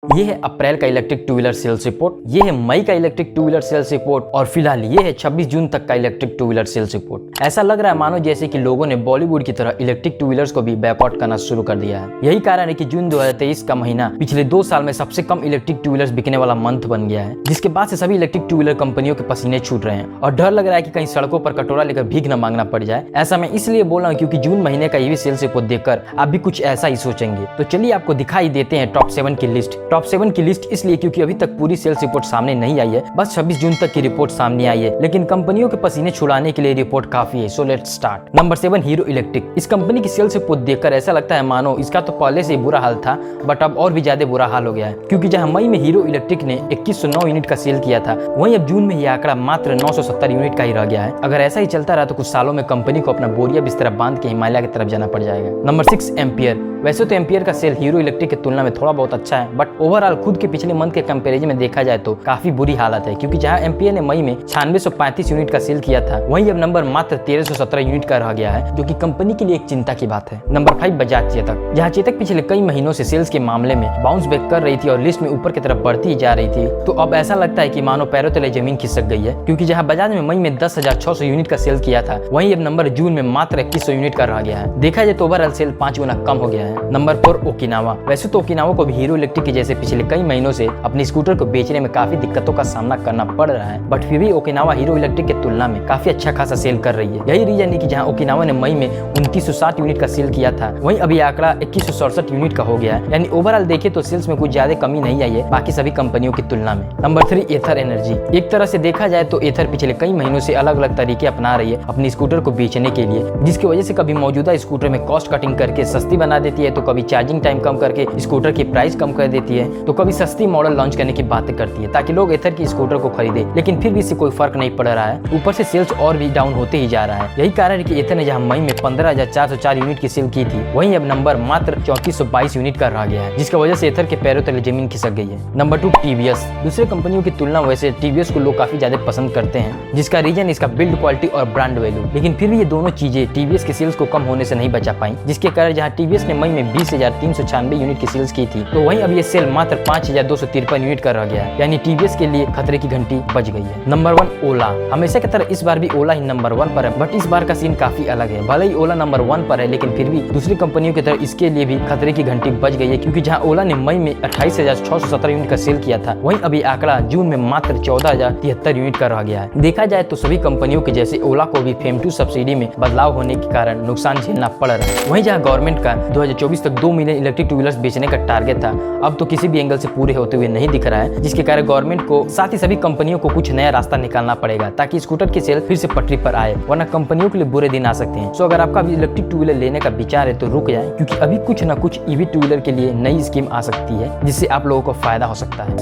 ये है अप्रैल का electric two wheeler sales report, ये है मई का electric two wheeler sales report और फिलहाल ये है 26 जून तक का electric two wheeler sales report. ऐसा लग रहा है मानो जैसे कि लोगों ने बॉलीवुड की तरह इलेक्ट्रिक टू व्हीलर्स को भी बैकआउट करना शुरू कर दिया है। यही कारण है कि जून 2023 का महीना पिछले 2 साल में सबसे कम इलेक्ट्रिक टू व्हीलर्स बिकने वाला मंथ बन गया है, जिसके बाद से सभी इलेक्ट्रिक टू व्हीलर कंपनियों के पसीने छूट रहे हैं और डर लग रहा है कि कहीं सड़कों पर कटोरा लेकर भीख न मांगना पड़ जाए। ऐसा मैं इसलिए बोल रहा हूँ क्योंकि जून महीने का ईवी सेल्स रिपोर्ट देखकर आप भी कुछ ऐसा ही सोचेंगे। तो चलिए आपको दिखाई देते हैं टॉप 7 की लिस्ट। टॉप 7 की लिस्ट इसलिए क्योंकि अभी तक पूरी सेल्स रिपोर्ट सामने नहीं आई है, बस 26 जून तक की रिपोर्ट सामने आई है, लेकिन कंपनियों के पसीने छुड़ाने के लिए रिपोर्ट काफी है। So let's start. Number 7 hero electric. इस कंपनी की सेल्स रिपोर्ट देखकर ऐसा लगता है मानो इसका तो पहले से ही बुरा हाल था, बट अब और भी ज्यादा बुरा हाल हो गया है, क्योंकि जहां मई में हीरो इलेक्ट्रिक ने 2109 यूनिट का सेल किया था, वहीं अब जून में यह आंकड़ा मात्र 970 यूनिट का ही रह गया है। अगर ऐसा ही चलता रहा तो कुछ सालों में कंपनी को अपना बोरिया बिस्तर बांध के हिमालय की तरफ जाना पड़ जाएगा। Number 6 ampere. वैसे तो एम्पियर का सेल हीरो इलेक्ट्रिक की तुलना में थोड़ा बहुत अच्छा है, बट ओवरऑल खुद के पिछले मंथ के कंपैरिजन में देखा जाए तो काफी बुरी हालत है, क्योंकि जहां एम्पियर ने मई में 9635 यूनिट का सेल किया था, वहीं अब नंबर मात्र 1317 यूनिट का रह गया है, जो कि कंपनी के लिए एक चिंता की बात है। नंबर 5 बजाज चेतक। जहां चेतक पिछले कई महीनों से सेल्स के मामले में बाउंस बैक कर रही थी और लिस्ट में ऊपर की तरफ बढ़ती जा रही थी, तो अब ऐसा लगता है कि मानो पैरों तले जमीन खिसक गई है, क्योंकि जहां बजाज में मई में 10,600 यूनिट का सेल किया था, वहीं अब नंबर जून में मात्र 2100 यूनिट का रह गया है। देखा जाए तो ओवरऑल सेल 5 गुना कम हो गया है। Number 4 Okinawa. वैसे तो ओकिनावा को भी हीरो इलेक्ट्रिक के जैसे पिछले कई महीनों से अपनी स्कूटर को बेचने में काफी दिक्कतों का सामना करना पड़ रहा है, बट फिर भी ओकिनावा हीरो इलेक्ट्रिक की तुलना में काफी अच्छा खासा सेल कर रही है। यही रीजन है कि जहां ओकिनावा ने मई में 2960 यूनिट का सेल किया था, वहीं अभी आंकड़ा 2167 यूनिट का हो गया है। यानी ओवरऑल देखे तो सेल्स में कुछ ज्यादा कमी नहीं आई है बाकी सभी कंपनियों की तुलना में। नंबर 3 एथर एनर्जी। एक तरह से देखा जाए तो एथर पिछले कई महीनों से अलग अलग तरीके अपना रही है अपनी स्कूटर को बेचने के लिए, जिसकी वजह से कभी मौजूदा स्कूटर में कॉस्ट कटिंग करके सस्ती बना देती है, तो कभी चार्जिंग टाइम कम करके स्कूटर की प्राइस कम कर देती है, तो कभी सस्ती मॉडल लॉन्च करने की बातें करती है ताकि लोग एथर की स्कूटर को खरीदे। लेकिन फिर भी इससे कोई फर्क नहीं पड़ रहा है, ऊपर से सेल्स और भी डाउन होते ही जा रहा है। यही कारण है कि एथर ने जहां मई में 15,404 यूनिट की सेल की थी, वहीं अब नंबर मात्र 3422 यूनिट का रह गया है, जिसकी वजह से एथर के पैरों तले जमीन खिसक गई है। Number 2 TVS. दूसरे कंपनियों की तुलना वैसे टीवीएस को लोग काफी ज्यादा पसंद करते हैं, जिसका रीजन इसका बिल्ड क्वालिटी और ब्रांड वैल्यू। लेकिन फिर भी ये दोनों चीजें टीवीएस के सेल्स को कम होने से नहीं बचा पाई, जिसके कारण जहां टीवीएस ने मई में 20,396 यूनिट की सेल्स की थी, तो वहीं अब ये सेल मात्र 5,253 यूनिट का रह गया है। यानी टीवीएस के लिए खतरे की घंटी बज गई है। नंबर 1 ओला। हमेशा की तरह इस बार भी ओला ही नंबर 1 पर है, बट इस बार का सीन काफी अलग है। भले ही ओला नंबर 1 पर है, लेकिन फिर भी दूसरी कंपनियों की तरह इसके लिए भी खतरे की घंटी बज गई है, क्योंकि जहां ओला ने मई में 28,617 यूनिट का सेल किया था, वहीं अभी आंकड़ा जून में मात्र 14,073 यूनिट का रह गया है। देखा जाए तो सभी कंपनियों के जैसे ओला को भी फेम 2 सब्सिडी में बदलाव होने के कारण नुकसान झेलना पड़ रहा है। वहीं जहां गवर्नमेंट का 2024 तक 2 मिलियन इलेक्ट्रिक टू व्हीलर्स बेचने का टारगेट था, अब तो किसी भी एंगल से पूरे होते हुए नहीं दिख रहा है, जिसके कारण गवर्नमेंट को साथ ही सभी कंपनियों को कुछ नया रास्ता निकालना पड़ेगा ताकि स्कूटर की सेल फिर से पटरी पर आए, वरना कंपनियों के लिए बुरे दिन आ सकते हैं। सो अगर आपका भी इलेक्ट्रिक टू व्हीलर लेने का विचार है तो रुक जाए, क्योंकि अभी कुछ न कुछ ईवी टू व्हीलर के लिए नई स्कीम आ सकती है, जिससे आप लोगों को फायदा हो सकता है।